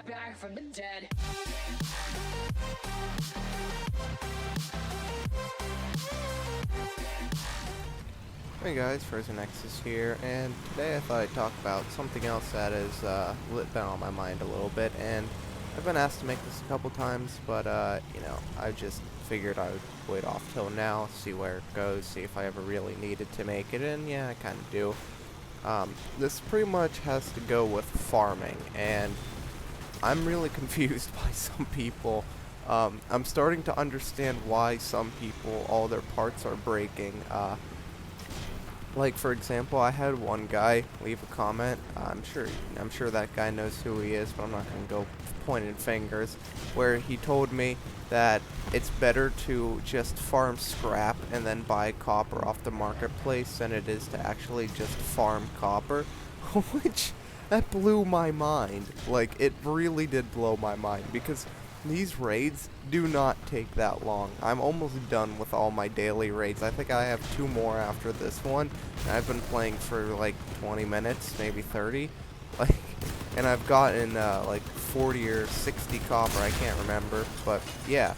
back from the dead. Hey guys, Frozen Nexus here, and today I thought I'd talk about something else that has been on my mind a little bit, and I've been asked to make this a couple times, but you know, I just figured I would wait off till now, see where it goes, see if I ever really needed to make it, and yeah, I kind of do. This pretty much has to go with farming, and I'm really confused by some people. I'm starting to understand why some people, all their parts are breaking. Like, for example, I had one guy leave a comment. I'm sure that guy knows who he is, but I'm not going to go pointing fingers, where he told me that it's better to just farm scrap and then buy copper off the marketplace than it is to actually just farm copper, which that blew my mind. Like, it really did blow my mind, because these raids do not take that long. I'm almost done with all my daily raids. I think I have 2 more after this one, and I've been playing for like 20 minutes, maybe 30, like, and I've gotten like 40 or 60 copper, I can't remember, but yeah.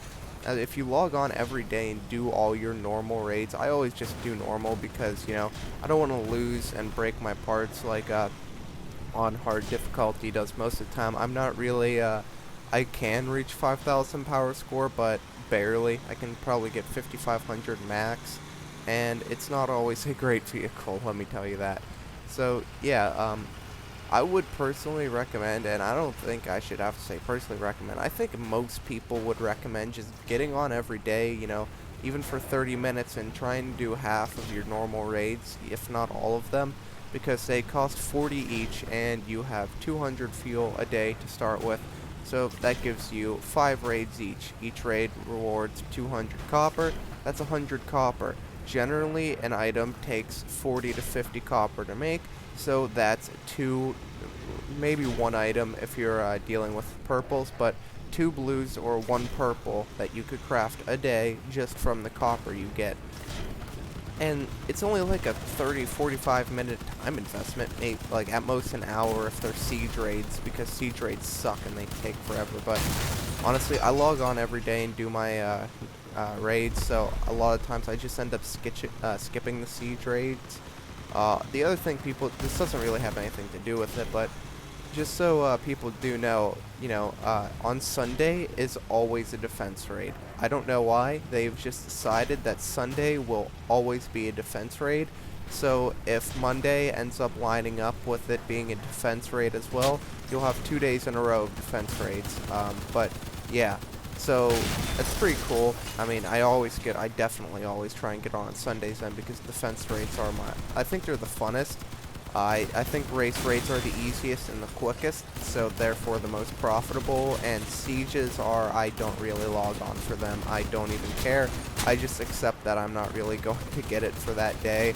If you log on every day and do all your normal raids, I always just do normal because, you know, I don't want to lose and break my parts like on hard difficulty does most of the time. I'm not really I can reach 5,000 power score, but barely. I can probably get 5,500 max, and it's not always a great vehicle, let me tell you that. So, yeah, I would personally recommend, and I don't think I should have to say personally recommend, I think most people would recommend just getting on every day, you know, even for 30 minutes, and trying to do half of your normal raids, if not all of them, because they cost 40 each, and you have 200 fuel a day to start with. So that gives you 5 raids each. Each raid rewards 200 copper. That's 100 copper. Generally, an item takes 40 to 50 copper to make, so that's 2, maybe 1 item if you're dealing with purples, but 2 blues or 1 purple that you could craft a day just from the copper you get. And it's only like a 30-45 minute time investment, maybe like at most an hour if they're siege raids, because siege raids suck and they take forever. But honestly, I log on every day and do my raids, so a lot of times I just end up skipping the siege raids. The other thing, this doesn't really have anything to do with it, but just so people do know, you know, on Sunday is always a defense raid. I don't know why. They've just decided that Sunday will always be a defense raid. So if Monday ends up lining up with it being a defense raid as well, you'll have 2 days in a row of defense raids. But yeah, so that's pretty cool. I mean, I definitely always try and get on Sundays then, because defense raids are I think they're the funnest. I think race raids are the easiest and the quickest, so therefore the most profitable, and sieges I don't really log on for them. I don't even care. I just accept that I'm not really going to get it for that day.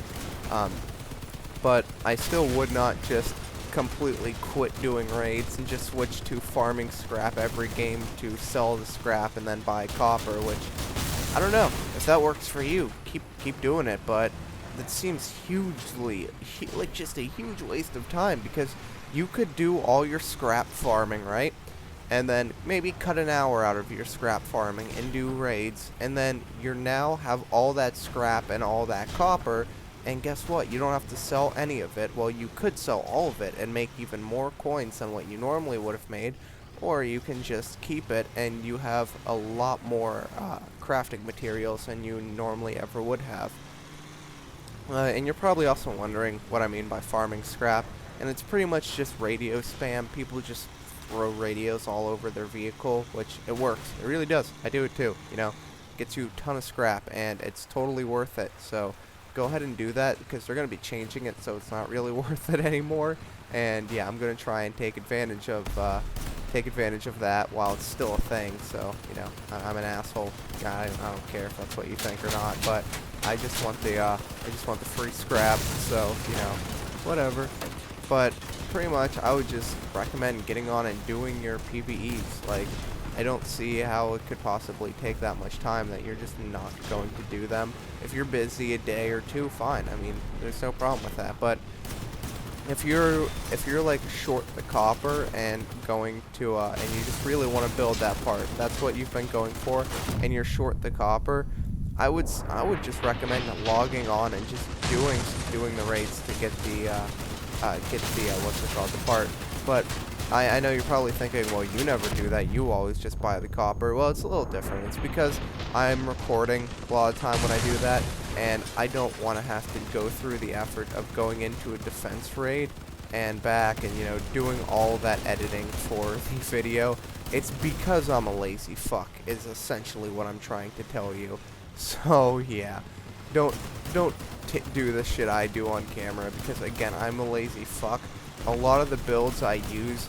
But I still would not just completely quit doing raids and just switch to farming scrap every game to sell the scrap and then buy copper, which, I don't know. If that works for you, keep doing it, but that seems like just a huge waste of time, because you could do all your scrap farming, right? And then maybe cut an hour out of your scrap farming and do raids, and then you now have all that scrap and all that copper, and guess what? You don't have to sell any of it. Well, you could sell all of it and make even more coins than what you normally would have made, or you can just keep it and you have a lot more crafting materials than you normally ever would have. And you're probably also wondering what I mean by farming scrap, and it's pretty much just radio spam. People just throw radios all over their vehicle, which it works. It really does. I do it too, you know. Gets you a ton of scrap, and it's totally worth it. So go ahead and do that, because they're going to be changing it, so it's not really worth it anymore. And yeah, I'm going to try and take advantage of that while it's still a thing. So, you know, I'm an asshole guy. I don't care if that's what you think or not, but I just want the free scrap, so, you know, whatever. But pretty much I would just recommend getting on and doing your PvEs. Like, I don't see how it could possibly take that much time that you're just not going to do them. If you're busy a day or two, fine. I mean, there's no problem with that. But if you're like short the copper and going to and you just really want to build that part, that's what you've been going for, and you're short the copper, I would just recommend logging on and just doing the raids to get the what's it called, the part. But I know you're probably thinking, well, you never do that, you always just buy the copper. Well, it's a little different. It's because I'm recording a lot of time when I do that, and I don't want to have to go through the effort of going into a defense raid and back and, you know, doing all that editing for the video. It's because I'm a lazy fuck, is essentially what I'm trying to tell you. So, yeah, don't do the shit I do on camera, because, again, I'm a lazy fuck. A lot of the builds I use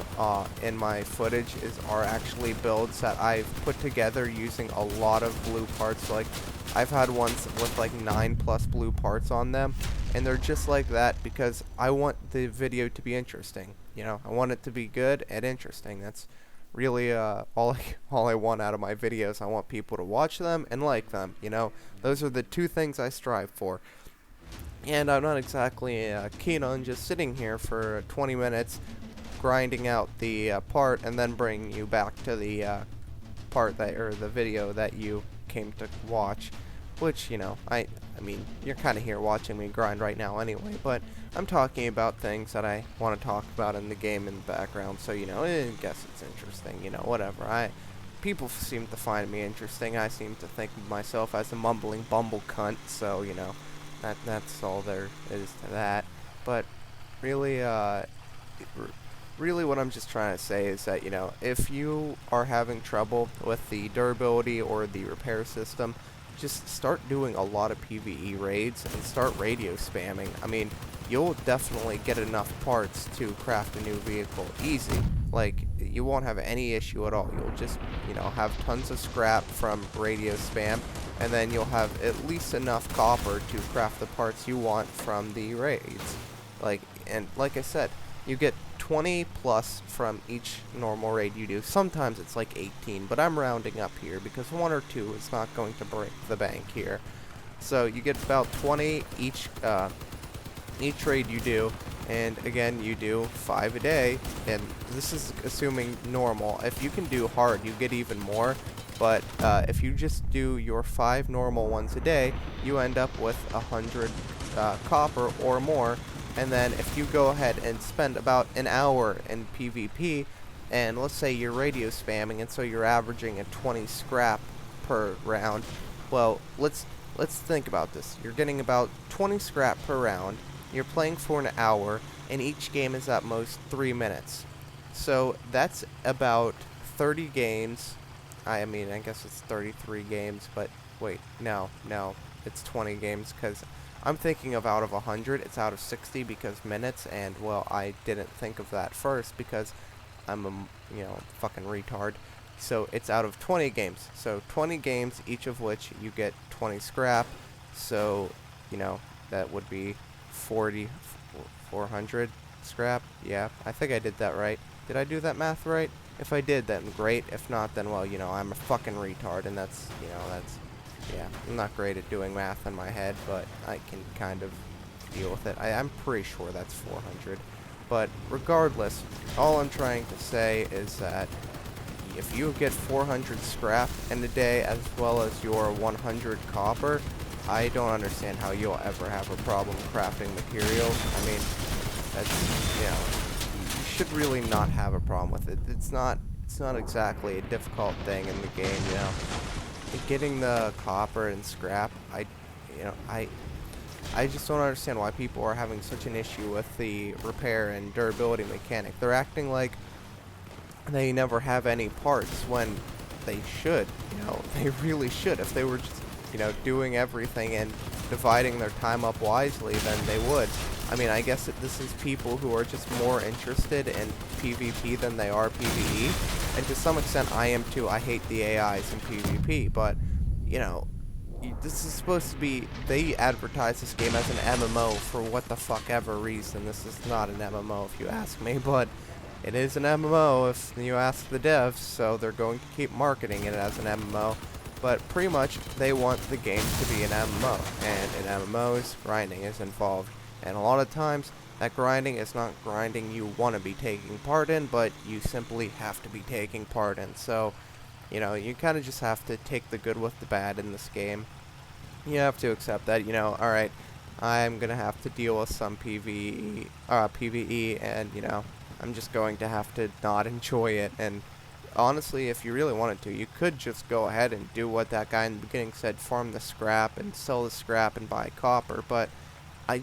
in my footage are actually builds that I've put together using a lot of blue parts. Like, I've had ones with like 9+ blue parts on them, and they're just like that because I want the video to be interesting. You know, I want it to be good and interesting. That's really all I want out of my videos. I want people to watch them and like them. You know, those are the two things I strive for. And I'm not exactly keen on just sitting here for 20 minutes grinding out the part and then bringing you back to the part that, or the video that you came to watch, which, you know, I mean, you're kind of here watching me grind right now anyway, but I'm talking about things that I want to talk about in the game in the background, so, you know, I guess it's interesting, you know, whatever. People seem to find me interesting. I seem to think of myself as a mumbling bumble cunt, so, you know, that's all there is to that. But really, really what I'm just trying to say is that, you know, if you are having trouble with the durability or the repair system, just start doing a lot of PvE raids and start radio spamming. I mean, you'll definitely get enough parts to craft a new vehicle easy. Like, you won't have any issue at all. You'll just, you know, have tons of scrap from radio spam, and then you'll have at least enough copper to craft the parts you want from the raids. Like I said, you get 20 plus from each normal raid you do. Sometimes it's like 18, but I'm rounding up here because 1 or 2 is not going to break the bank here. So you get about 20 each raid you do, and again, you do 5 a day, and this is assuming normal. If you can do hard, you get even more. But if you just do your 5 normal ones a day, you end up with 100 copper or more. And then if you go ahead and spend about an hour in PvP, and let's say you're radio spamming, and so you're averaging a 20 scrap per round, well, let's think about this. You're getting about 20 scrap per round. You're playing for an hour, and each game is at most 3 minutes. So that's about 30 games. I mean, I guess it's 33 games, but wait, no, it's 20 games, because I'm thinking of out of 100, it's out of 60 because minutes, and, well, I didn't think of that first because I'm a, you know, fucking retard. So it's out of 20 games. So 20 games, each of which you get 20 scrap, so, you know, that would be 400 scrap. Yeah, I think I did that right. Did I do that math right? If I did, then great. If not, then, well, you know, I'm a fucking retard, and that's, you know, that's, yeah, I'm not great at doing math in my head, but I can kind of deal with it. I'm pretty sure that's 400. But regardless, all I'm trying to say is that if you get 400 scrap in a day as well as your 100 copper, I don't understand how you'll ever have a problem crafting materials. I mean, that's, you know, you should really not have a problem with it. It's not exactly a difficult thing in the game, you know. Getting the copper and scrap, I just don't understand why people are having such an issue with the repair and durability mechanic. They're acting like they never have any parts when they should, you know. They really should. If they were just, you know, doing everything and dividing their time up wisely, then they would. I mean, I guess that this is people who are just more interested in PvP than they are PvE, and to some extent I am too. I hate the AIs in PvP, but, you know, this is supposed to be, they advertise this game as an MMO for what the fuck ever reason. This is not an MMO if you ask me, but it is an MMO if you ask the devs, so they're going to keep marketing it as an MMO. But pretty much they want the game to be an MMO, and in MMOs, grinding is involved. And a lot of times, that grinding is not grinding you want to be taking part in, but you simply have to be taking part in. So, you know, you kind of just have to take the good with the bad in this game. You have to accept that, you know, alright, I'm going to have to deal with some PvE, and, you know, I'm just going to have to not enjoy it. And honestly, if you really wanted to, you could just go ahead and do what that guy in the beginning said, farm the scrap and sell the scrap and buy copper, but I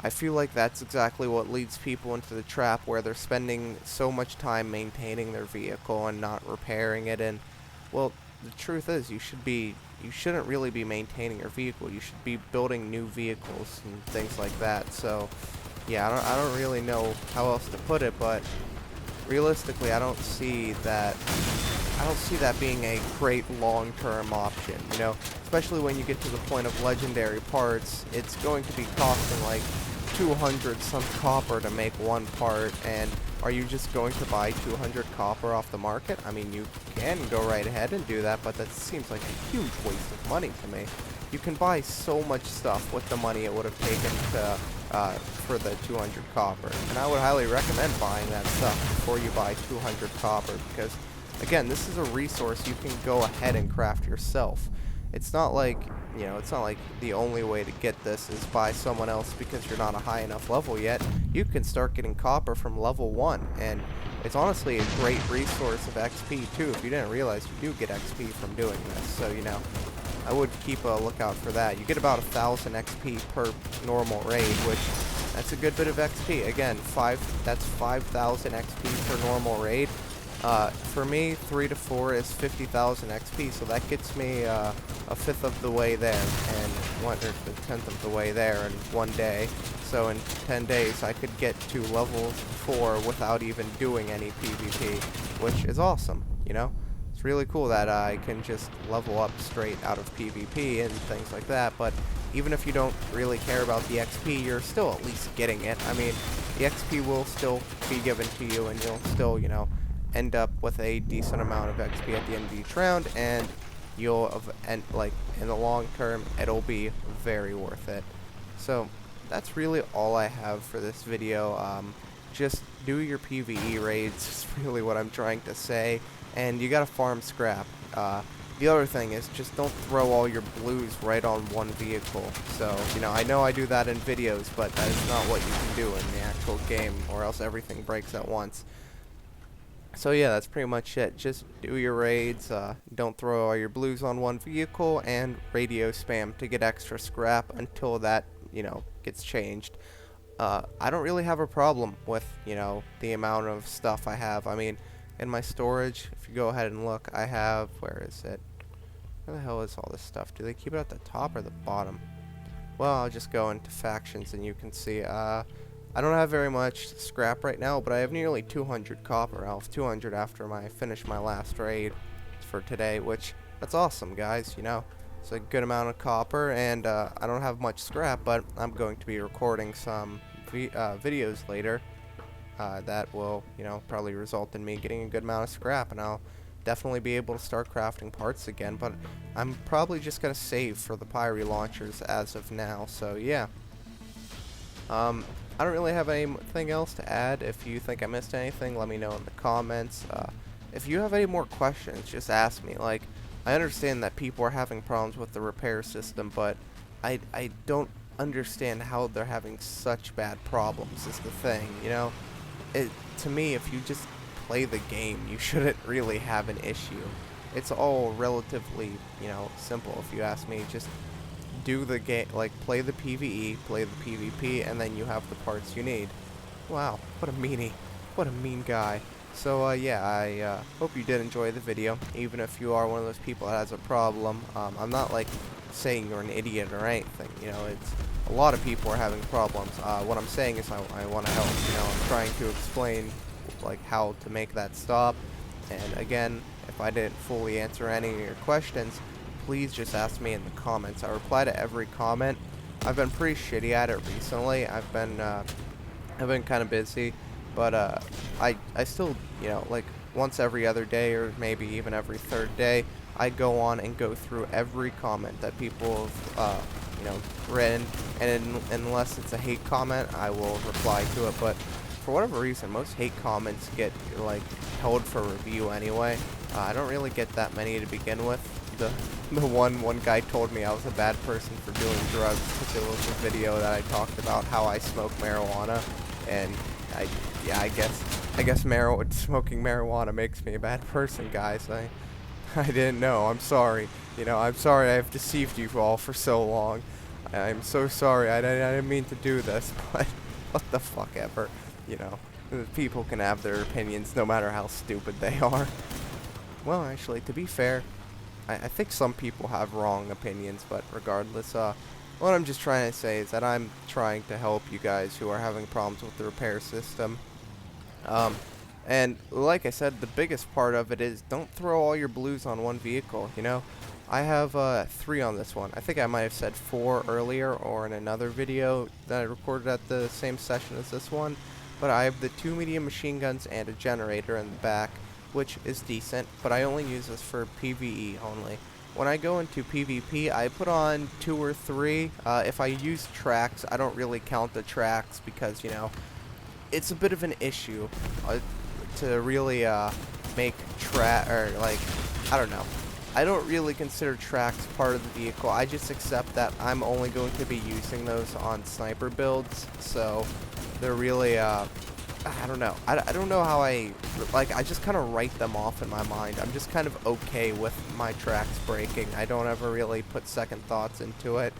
feel like that's exactly what leads people into the trap where they're spending so much time maintaining their vehicle and not repairing it. And, well, the truth is, you shouldn't really be maintaining your vehicle. You should be building new vehicles and things like that. So, yeah, I don't really know how else to put it, but realistically, I don't see that being a great long-term option, you know, especially when you get to the point of legendary parts. It's going to be costing like 200 some copper to make one part, and are you just going to buy 200 copper off the market? I mean, you can go right ahead and do that, but that seems like a huge waste of money to me. You can buy so much stuff with the money it would have taken to for the 200 copper, and I would highly recommend buying that stuff before you buy 200 copper, because again, this is a resource you can go ahead and craft yourself. It's not like, you know, it's not like the only way to get this is by someone else because you're not a high enough level yet. You can start getting copper from level 1, and it's honestly a great resource of XP too. If you didn't realize, you do get XP from doing this, so, you know, I would keep a lookout for that. You get about 1,000 XP per normal raid, which, that's a good bit of XP. Again, that's 5,000 XP per normal raid. For me, 3 to 4 is 50,000 XP, so that gets me a fifth of the way there, and the 10th of the way there in one day. So in 10 days, I could get to level 4 without even doing any PvP, which is awesome, you know? It's really cool that I can just level up straight out of PvP and things like that, but even if you don't really care about the XP, you're still at least getting it. I mean, the XP will still be given to you, and you'll still, you know, end up with a decent amount of XP at the end of each round, and like, in the long term, it'll be very worth it. So that's really all I have for this video. Just do your PvE raids is really what I'm trying to say, and you gotta farm scrap. The other thing is, just don't throw all your blues right on one vehicle. So, you know I do that in videos, but that is not what you can do in the actual game, or else everything breaks at once. So yeah, that's pretty much it. Just do your raids, don't throw all your blues on one vehicle, and radio spam to get extra scrap until that, you know, gets changed. I don't really have a problem with, you know, the amount of stuff I have. I mean, in my storage, if you go ahead and look, I have, where is it? Where the hell is all this stuff? Do they keep it at the top or the bottom? Well, I'll just go into factions and you can see, I don't have very much scrap right now, but I have nearly 200 copper. I'll have 200 after I finish my last raid for today, which, that's awesome, guys, you know. It's a good amount of copper, and I don't have much scrap, but I'm going to be recording some videos later that will, you know, probably result in me getting a good amount of scrap, and I'll definitely be able to start crafting parts again, but I'm probably just going to save for the Pyre launchers as of now, so yeah. I don't really have anything else to add. If you think I missed anything, let me know in the comments. If you have any more questions, just ask me. Like, I understand that people are having problems with the repair system, but I don't understand how they're having such bad problems is the thing, you know? To me, if you just play the game, you shouldn't really have an issue. It's all relatively, you know, simple if you ask me. Just do the game, like, play the PvE, play the PvP, and then you have the parts you need. Wow, what a meanie. What a mean guy. So, yeah, I hope you did enjoy the video, even if you are one of those people that has a problem. I'm not, like, saying you're an idiot or anything, you know, it's a lot of people are having problems. What I'm saying is I want to help, you know, I'm trying to explain, like, how to make that stop, and again, if I didn't fully answer any of your questions, please just ask me in the comments. I reply to every comment. I've been pretty shitty at it recently. I've been kind of busy, but I still, you know, like, once every other day, or maybe even every third day, I go on and go through every comment that people have you know, written, and unless it's a hate comment, I will reply to it. But for whatever reason, most hate comments get like held for review anyway. I don't really get that many to begin with. The one guy told me I was a bad person for doing drugs because it was a video that I talked about how I smoke marijuana, and I guess smoking marijuana makes me a bad person, guys. I didn't know. I'm sorry. You know, I'm sorry I've deceived you all for so long. I'm so sorry. I didn't mean to do this, but what the fuck ever. You know, people can have their opinions no matter how stupid they are. Well, actually, to be fair, I think some people have wrong opinions, but regardless, what I'm just trying to say is that I'm trying to help you guys who are having problems with the repair system. And like I said, the biggest part of it is don't throw all your blues on one vehicle, you know? I have 3 on this one. I think I might have said 4 earlier or in another video that I recorded at the same session as this one. But I have the 2 medium machine guns and a generator in the back, which is decent, but I only use this for PvE only. When I go into PvP, I put on 2 or 3. If I use tracks, I don't really count the tracks because, you know, it's a bit of an issue to really make I don't know. I don't really consider tracks part of the vehicle. I just accept that I'm only going to be using those on sniper builds, so they're really I don't know. I don't know how I just kind of write them off in my mind. I'm just kind of okay with my tracks breaking. I don't ever really put second thoughts into it.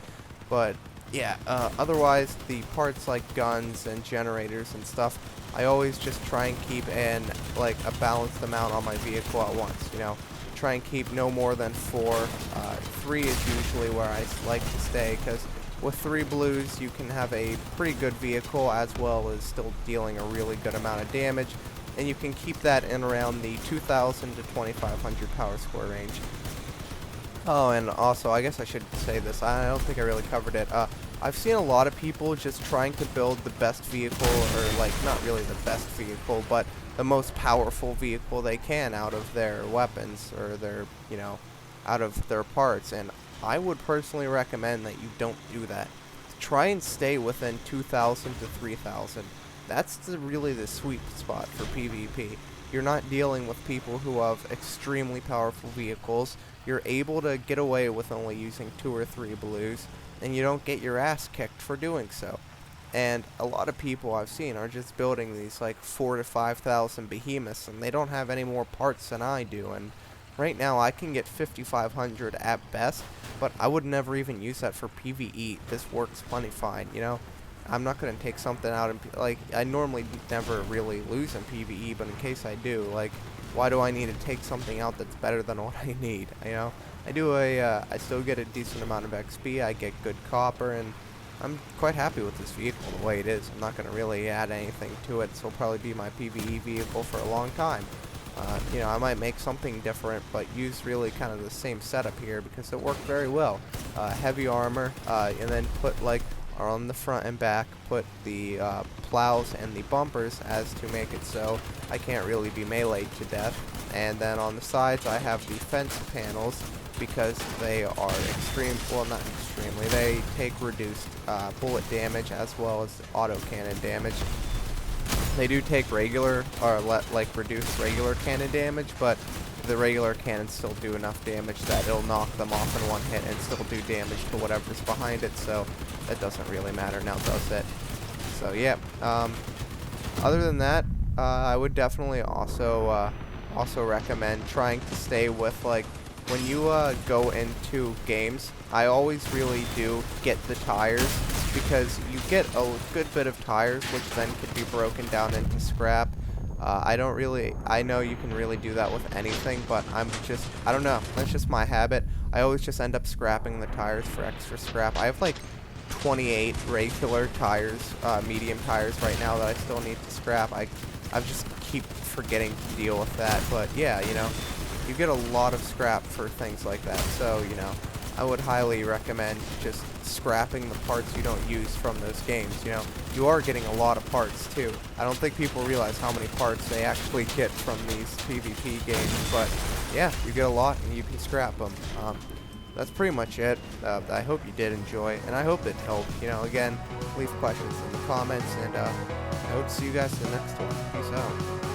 But yeah, otherwise the parts like guns and generators and stuff, I always just try and keep in like a balanced amount on my vehicle at once, you know. Try and keep no more than 4. 3 is usually where I like to stay, because with 3 blues, you can have a pretty good vehicle as well as still dealing a really good amount of damage, and you can keep that in around the 2,000 to 2,500 power score range. Oh, and also, I guess I should say this. I don't think I really covered it. I've seen a lot of people just trying to build the best vehicle, or like not really the best vehicle, but the most powerful vehicle they can out of their weapons or their, you know, out of their parts, and I would personally recommend that you don't do that. Try and stay within 2,000 to 3,000. That's really the sweet spot for PvP. You're not dealing with people who have extremely powerful vehicles. You're able to get away with only using 2 or 3 blues, and you don't get your ass kicked for doing so. And a lot of people I've seen are just building these like 4,000 to 5,000 behemoths, and they don't have any more parts than I do. And right now I can get 5,500 at best, but I would never even use that for PvE. This works plenty fine, you know? I'm not going to take something out and, like, I normally never really lose in PvE, but in case I do, like, why do I need to take something out that's better than what I need, you know? I still get a decent amount of XP, I get good copper, and I'm quite happy with this vehicle the way it is. I'm not going to really add anything to it, so it'll probably be my PvE vehicle for a long time. You know, I might make something different, but use really kind of the same setup here because it worked very well. Heavy armor, and then put like on the front and back, put the plows and the bumpers as to make it so I can't really be meleeed to death. And then on the sides I have the fence panels because they are not extremely, they take reduced bullet damage as well as autocannon damage. They do take regular, or reduce regular cannon damage, but the regular cannons still do enough damage that it'll knock them off in one hit and still do damage to whatever's behind it, so that doesn't really matter now, does it? So yeah, other than that, I would definitely also recommend trying to stay with, like, when you go into games, I always really do get the tires, because you get a good bit of tires, which then could be broken down into scrap. I know you can really do that with anything, but I don't know, that's just my habit. I always just end up scrapping the tires for extra scrap. I have like 28 regular tires, medium tires right now that I still need to scrap. I just keep forgetting to deal with that, but yeah, you know, you get a lot of scrap for things like that, so, you know, I would highly recommend just scrapping the parts you don't use from those games. You know, you are getting a lot of parts too. I don't think people realize how many parts they actually get from these PvP games, but yeah, you get a lot and you can scrap them. that's pretty much it. I hope you did enjoy, and I hope it helped. Again, leave questions in the comments, and I hope to see you guys in the next one. Peace out.